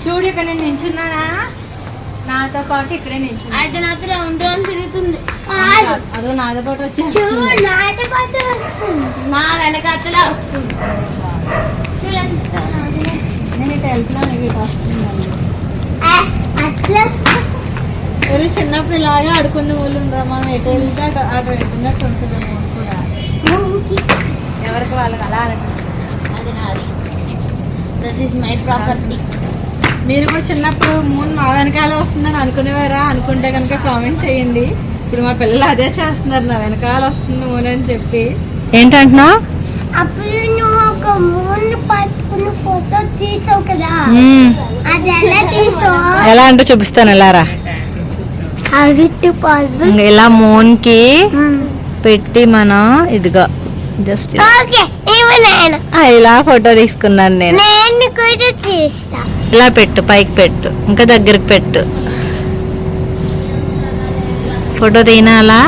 చూడు ఇక్కడ నేను నించున్నానా, నాతో పాటు ఇక్కడే నించున్నా. అయితే నాతో రౌండ్ రౌండ్ తిరుగుతుంది. అదో నాతో పాటు వచ్చేసి నా వెనకాతలా వస్తుంది. చూడండి నేను ఇటు వెళ్తున్నాను, ఇటు వస్తుందండి. ఎవరు చిన్నప్పుడు ఇలాగే ఆడుకునే వాళ్ళు ఉండరా, మనం ఎటు వెళ్తే అటు వెళ్తున్నట్టు ఉంటుంది మూన్ కూడా. ఎవరికి వాళ్ళకి అలా అనిపిస్తుంది. అది నాది. That is my property. మీరు కూడా చిన్నప్పుడు మూన్ మా వెనకాల వస్తుందని అనుకునేవారా? అనుకుంటే కనుక కామెంట్ చేయండి. ఇప్పుడు మా పిల్లలు అదే చేస్తున్నారు, నా వెనకాల వస్తుంది మూన్ అని చెప్పి. ఏంటంటున్నా? అప్పుడు నువ్వు ఒక మూన్ పట్టుకుని ఫోటో తీసావు కదా, అది ఎలా తీసావు? ఎలా అంటే చూపిస్తాను, ఎలారా ఇలా మూన్ కి పెట్టి మనం ఇదిగో జస్ట్ ఇలా ఫోటో తీసుకున్నాను నేను. ఇలా పెట్టు, పైకి పెట్టు, ఇంకా దగ్గరికి పెట్టు, ఫోటో తీనా అలా.